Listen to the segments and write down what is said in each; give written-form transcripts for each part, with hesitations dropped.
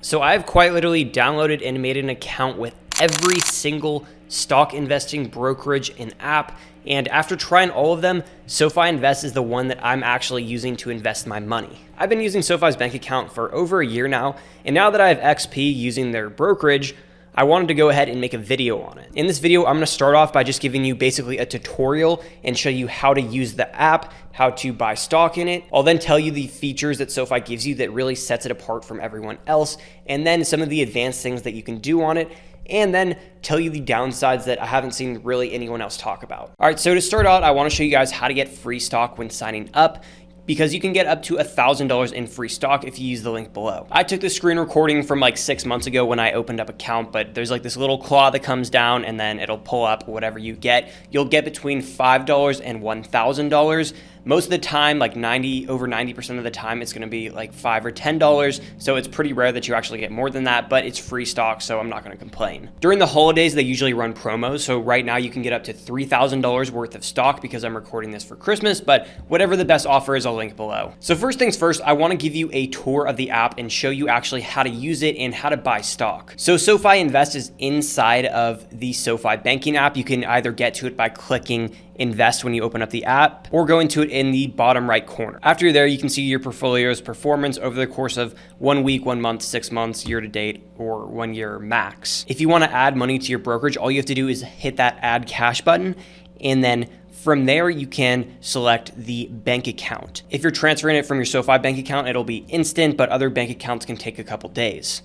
So I've quite literally downloaded and made an account with every single stock investing brokerage and app. And after trying all of them, SoFi Invest is the one that I'm actually using to invest my money. I've been using SoFi's bank account for over a year now. And now that I have XP using their brokerage, I wanted to go ahead and make a video on it. In this video, I'm gonna start off by just giving you basically a tutorial and show you how to use the app, how to buy stock in it. I'll then tell you the features that SoFi gives you that really sets it apart from everyone else, and then some of the advanced things that you can do on it, and then tell you the downsides that I haven't seen really anyone else talk about. All right, so to start out, I wanna show you guys how to get free stock when signing up, because you can get up to $1,000 in free stock if you use the link below. I took the screen recording from like 6 months ago when I opened up account, but there's like this little claw that comes down and then it'll pull up whatever you get. You'll get between $5 and $1,000. Most of the time, like over 90% of the time, it's gonna be like $5 or $10. So it's pretty rare that you actually get more than that, but it's free stock, so I'm not gonna complain. During the holidays, they usually run promos. So right now you can get up to $3,000 worth of stock because I'm recording this for Christmas, but whatever the best offer is, I'll link below. So first things first, I wanna give you a tour of the app and show you actually how to use it and how to buy stock. So SoFi Invest is inside of the SoFi banking app. You can either get to it by clicking invest when you open up the app, or go into it in the bottom right corner. After you're there, you can see your portfolio's performance over the course of 1 week, 1 month, 6 months, year to date, or 1 year max. If you want to add money to your brokerage, all you have to do is hit that add cash button, and then from there, you can select the bank account. If you're transferring it from your SoFi bank account, it'll be instant, but other bank accounts can take a couple days.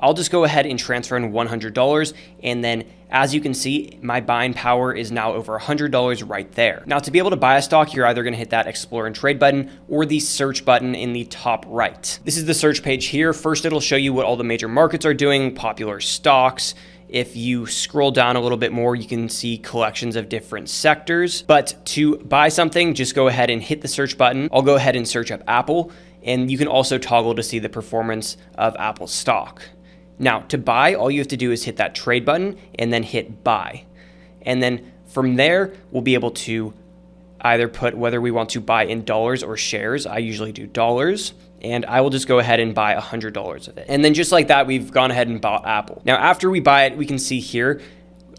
I'll just go ahead and transfer in $100, and then as you can see, my buying power is now over $100 right there. Now, to be able to buy a stock, you're either gonna hit that explore and trade button or the search button in the top right. This is the search page here. First, it'll show you what all the major markets are doing, popular stocks. If you scroll down a little bit more, you can see collections of different sectors. But to buy something, just go ahead and hit the search button. I'll go ahead and search up Apple, and you can also toggle to see the performance of Apple stock. Now, to buy, all you have to do is hit that trade button and then hit buy. And then from there, we'll be able to either put whether we want to buy in dollars or shares. I usually do dollars, and I will just go ahead and buy $100 of it. And then just like that, we've gone ahead and bought Apple. Now, after we buy it, we can see here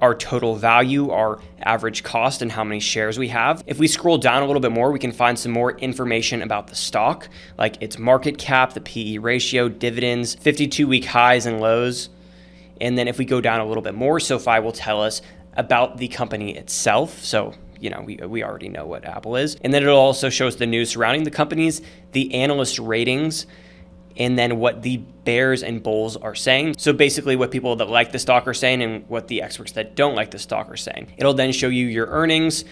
our total value, our average cost, and how many shares we have. If we scroll down a little bit more, we can find some more information about the stock, like its market cap, the PE ratio, dividends, 52-week highs and lows. And then if we go down a little bit more, SoFi will tell us about the company itself. So, you know, we already know what Apple is. And then it'll also show us the news surrounding the companies, the analyst ratings, and then what the bears and bulls are saying. So basically what people that like the stock are saying and what the experts that don't like the stock are saying. It'll then show you your earnings,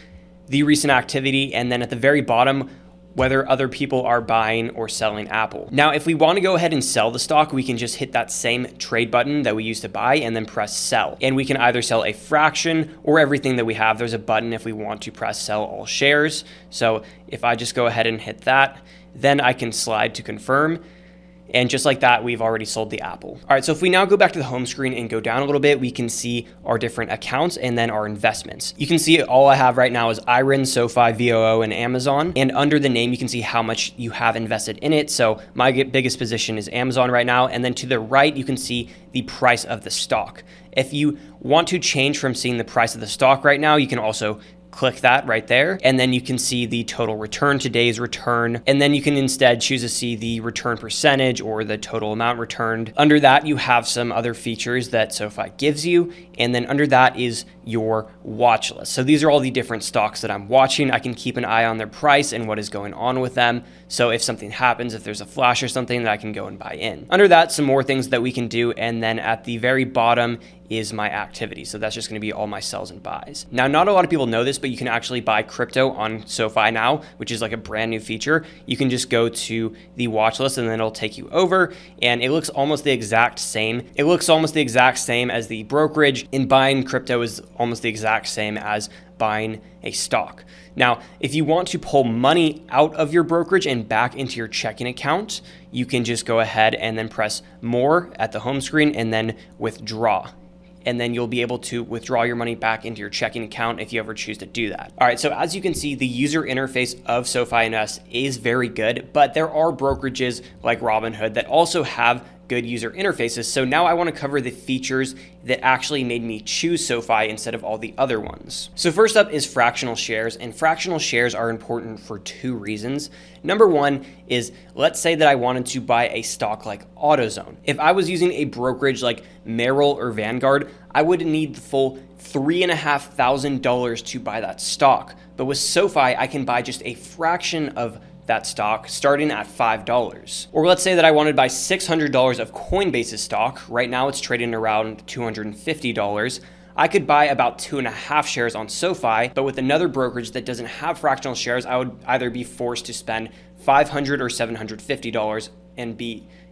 the recent activity, and then at the very bottom, whether other people are buying or selling Apple. Now, if we want to go ahead and sell the stock, we can just hit that same trade button that we used to buy and then press sell. And we can either sell a fraction or everything that we have. There's a button if we want to press sell all shares. So if I just go ahead and hit that, then I can slide to confirm. And just like that, we've already sold the Apple. All right, so if we now go back to the home screen and go down a little bit, we can see our different accounts and then our investments. You can see all I have right now is IREN, SoFi, VOO, and Amazon. And under the name, you can see how much you have invested in it. So my biggest position is Amazon right now. And then to the right, you can see the price of the stock. If you want to change from seeing the price of the stock right now, you can also click that right there, and then you can see the total return, today's return, and then you can instead choose to see the return percentage or the total amount returned. Under that, you have some other features that SoFi gives you, and then under that is your watch list. So these are all the different stocks that I'm watching. I can keep an eye on their price and what is going on with them. So if something happens, if there's a flash or something, that I can go and buy in. Under that, some more things that we can do, and then at the very bottom is my activity. So that's just gonna be all my sells and buys. Now, not a lot of people know this, but you can actually buy crypto on SoFi now, which is like a brand new feature. You can just go to the watch list and then it'll take you over, and it looks almost the exact same. It looks almost the exact same as the brokerage, and buying crypto is almost the exact same as buying a stock. Now, if you want to pull money out of your brokerage and back into your checking account, you can just go ahead and then press more at the home screen and then withdraw. And then you'll be able to withdraw your money back into your checking account if you ever choose to do that. All right, so as you can see, the user interface of SoFi Invest is very good, but there are brokerages like Robinhood that also have good user interfaces. So now I want to cover the features that actually made me choose SoFi instead of all the other ones. So first up is fractional shares, and fractional shares are important for two reasons. Number one is, let's say that I wanted to buy a stock like AutoZone. If I was using a brokerage like Merrill or Vanguard, I would need the full $3,500 to buy that stock. But with SoFi, I can buy just a fraction of that stock starting at $5. Or let's say that I wanted to buy $600 of Coinbase's stock. Right now it's trading around $250. I could buy about 2.5 shares on SoFi, but with another brokerage that doesn't have fractional shares, I would either be forced to spend $500 or $750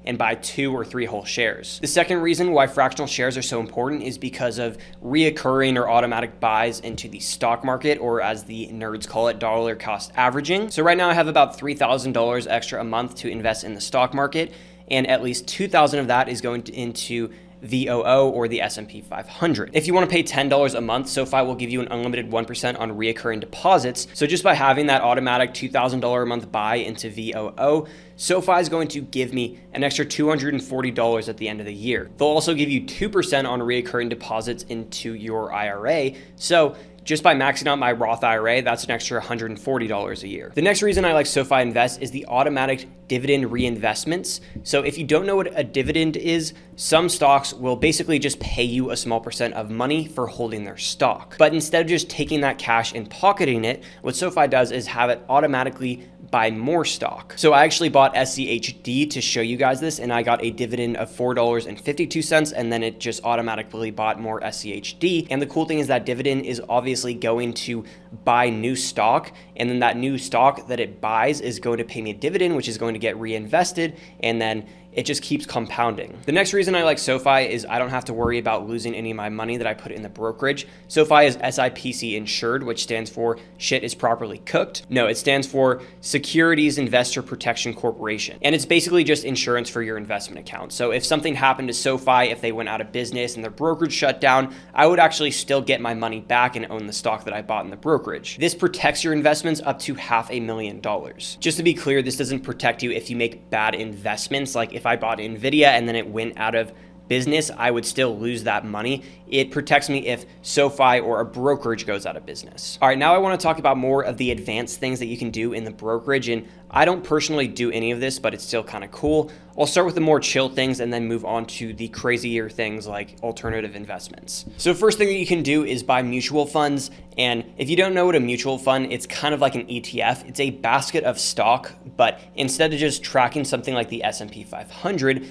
and buy 2 or 3 whole shares. The second reason why fractional shares are so important is because of reoccurring or automatic buys into the stock market, or as the nerds call it, dollar cost averaging. So right now I have about $3,000 extra a month to invest in the stock market, and at least $2,000 of that is going into VOO or the S&P 500. If you want to pay $10 a month, SoFi will give you an unlimited 1% on reoccurring deposits. So just by having that automatic $2,000 a month buy into VOO, SoFi is going to give me an extra $240 at the end of the year. They'll also give you 2% on reoccurring deposits into your IRA. So just by maxing out my Roth IRA, that's an extra $140 a year. The next reason I like SoFi Invest is the automatic dividend reinvestments. So if you don't know what a dividend is, some stocks will basically just pay you a small percent of money for holding their stock. But instead of just taking that cash and pocketing it, what SoFi does is have it automatically buy more stock. So I actually bought SCHD to show you guys this, and I got a dividend of $4.52, and then it just automatically bought more SCHD. And the cool thing is that dividend is obviously going to buy new stock, and then that new stock that it buys is going to pay me a dividend, which is going to get reinvested, and then it just keeps compounding. The next reason I like SoFi is I don't have to worry about losing any of my money that I put in the brokerage. SoFi is SIPC insured, which stands for shit is properly cooked. No, it stands for Securities Investor Protection Corporation. And it's basically just insurance for your investment account. So if something happened to SoFi, if they went out of business and their brokerage shut down, I would actually still get my money back and own the stock that I bought in the brokerage. This protects your investments up to $500,000. Just to be clear, this doesn't protect you if you make bad investments. Like if I bought Nvidia and then it went out of business, I would still lose that money. It protects me if SoFi or a brokerage goes out of business. All right, now I want to talk about more of the advanced things that you can do in the brokerage. And I don't personally do any of this, but it's still kind of cool. I'll start with the more chill things and then move on to the crazier things like alternative investments. So first thing that you can do is buy mutual funds. And if you don't know what a mutual fund, it's kind of like an ETF. It's a basket of stock, but instead of just tracking something like the S&P 500,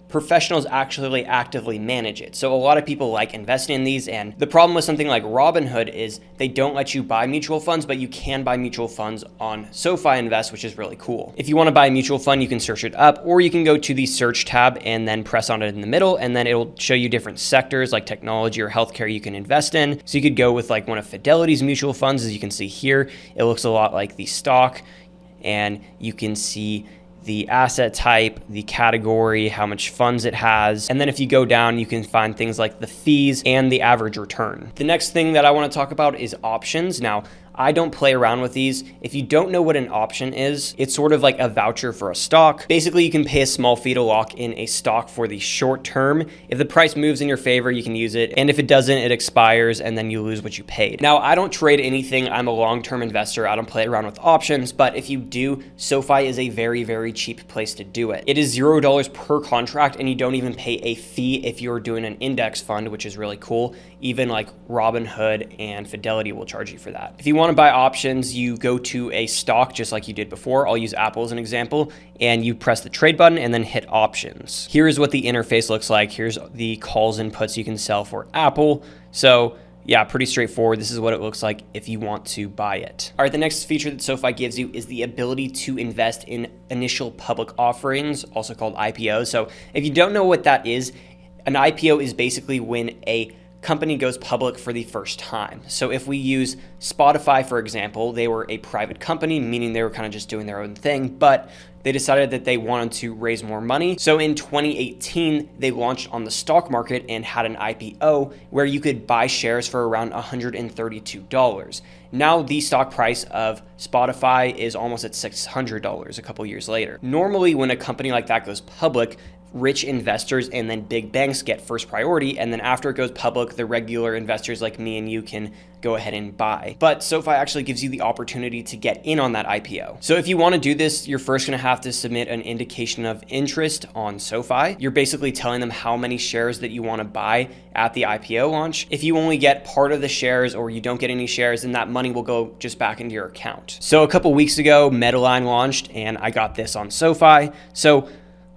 professionals actually actively manage it. So a lot of people like investing in these, and the problem with something like Robinhood is they don't let you buy mutual funds, but you can buy mutual funds on SoFi Invest, which is really cool. If you want to buy a mutual fund, you can search it up, or you can go to the search tab and then press on it in the middle, and then it'll show you different sectors like technology or healthcare you can invest in. So you could go with like one of Fidelity's mutual funds. As you can see here, it looks a lot like the stock, and you can see the asset type, the category, how much funds it has. And then if you go down, you can find things like the fees and the average return. The next thing that I want to talk about is options. Now, I don't play around with these. If you don't know what an option is, it's sort of like a voucher for a stock. Basically, you can pay a small fee to lock in a stock for the short term. If the price moves in your favor, you can use it. And if it doesn't, it expires and then you lose what you paid. Now, I don't trade anything. I'm a long-term investor. I don't play around with options, but if you do, SoFi is a very, very cheap place to do it. It is $0 per contract, and you don't even pay a fee if you're doing an index fund, which is really cool. Even like Robinhood and Fidelity will charge you for that. If you want to buy options, you go to a stock just like you did before. I'll use Apple as an example, and you press the trade button and then hit options. Here is what the interface looks like. Here's the calls and puts you can sell for Apple. So yeah, pretty straightforward. This is what it looks like if you want to buy it. All right, the next feature that SoFi gives you is the ability to invest in initial public offerings, also called IPOs. So if you don't know what that is, an IPO is basically when a company goes public for the first time. So if we use Spotify, for example, they were a private company, meaning they were kind of just doing their own thing, but they decided that they wanted to raise more money. So in 2018, they launched on the stock market and had an IPO where you could buy shares for around $132. Now the stock price of Spotify is almost at $600 a couple years later. Normally when a company like that goes public, rich investors and then big banks get first priority. And then after it goes public, the regular investors like me and you can go ahead and buy. But SoFi actually gives you the opportunity to get in on that IPO. So if you want to do this, you're first going to have to submit an indication of interest on SoFi. You're basically telling them how many shares that you want to buy at the IPO launch. If you only get part of the shares or you don't get any shares, then that money will go just back into your account. So a couple weeks ago, Medline launched and I got this on SoFi. So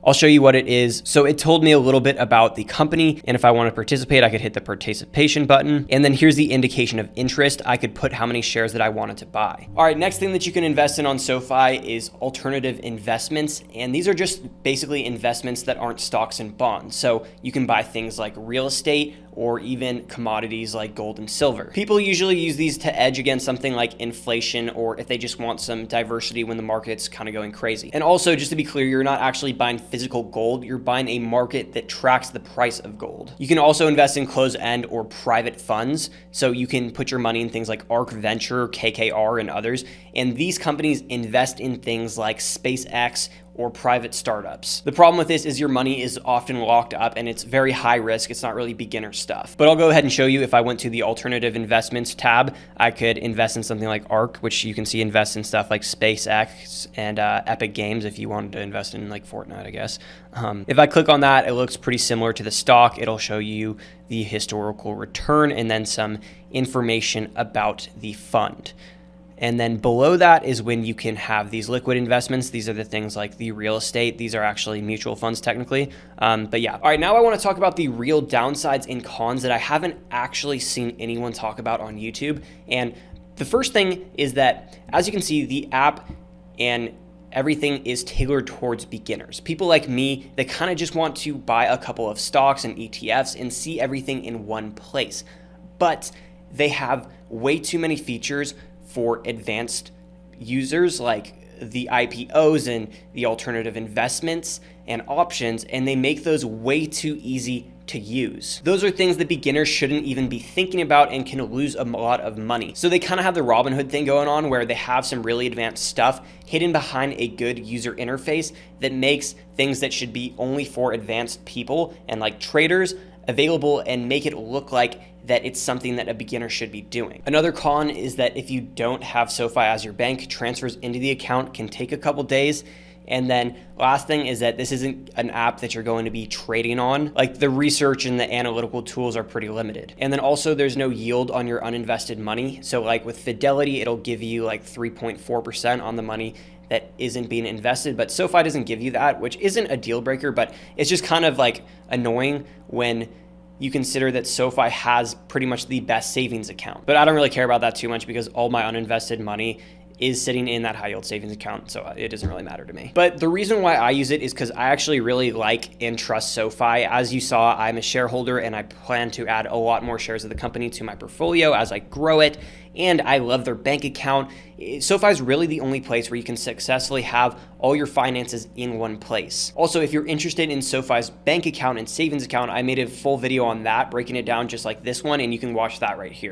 I'll show you what it is. So it told me a little bit about the company, and if I want to participate, I could hit the participation button. And then here's the indication of interest. I could put how many shares that I wanted to buy. All right, next thing that you can invest in on SoFi is alternative investments. And these are just basically investments that aren't stocks and bonds. So you can buy things like real estate or even commodities like gold and silver. People usually use these to edge against something like inflation, or if they just want some diversity when the market's kind of going crazy. And also, just to be clear, you're not actually buying physical gold, you're buying a market that tracks the price of gold. You can also invest in closed-end or private funds. So you can put your money in things like ARK Venture, KKR, and others. And these companies invest in things like SpaceX or private startups. The problem with this is your money is often locked up and it's very high risk. It's not really beginner stuff. But I'll go ahead and show you. If I went to the alternative investments tab, I could invest in something like ARK, which you can see invest in stuff like SpaceX and Epic Games if you wanted to invest in like Fortnite, I guess. If I click on that, it looks pretty similar to the stock. It'll show you the historical return and then some information about the fund. And then below that is when you can have these liquid investments. These are the things like the real estate. These are actually mutual funds technically. But yeah. All right, now I want to talk about the real downsides and cons that I haven't actually seen anyone talk about on YouTube. And the first thing is that, as you can see, the app and everything is tailored towards beginners. People like me that kind of just want to buy a couple of stocks and ETFs and see everything in one place. But they have way too many features for advanced users like the IPOs and the alternative investments and options, and they make those way too easy to use. Those are things that beginners shouldn't even be thinking about and can lose a lot of money. So they kind of have the Robinhood thing going on where they have some really advanced stuff hidden behind a good user interface that makes things that should be only for advanced people and like traders available and make it look like that it's something that a beginner should be doing. Another con is that if you don't have SoFi as your bank, transfers into the account can take a couple days. And then last thing is that this isn't an app that you're going to be trading on. Like the research and the analytical tools are pretty limited. And then also there's no yield on your uninvested money. So like with Fidelity, it'll give you like 3.4% on the money that isn't being invested, but SoFi doesn't give you that, which isn't a deal breaker, but it's just kind of like annoying when you consider that SoFi has pretty much the best savings account. But I don't really care about that too much because all my uninvested money is sitting in that high yield savings account, so it doesn't really matter to me. But the reason why I use it is because I actually really like and trust SoFi. As you saw, I'm a shareholder and I plan to add a lot more shares of the company to my portfolio as I grow it, and I love their bank account. SoFi is really the only place where you can successfully have all your finances in one place. Also, if you're interested in SoFi's bank account and savings account, I made a full video on that, breaking it down just like this one, and you can watch that right here.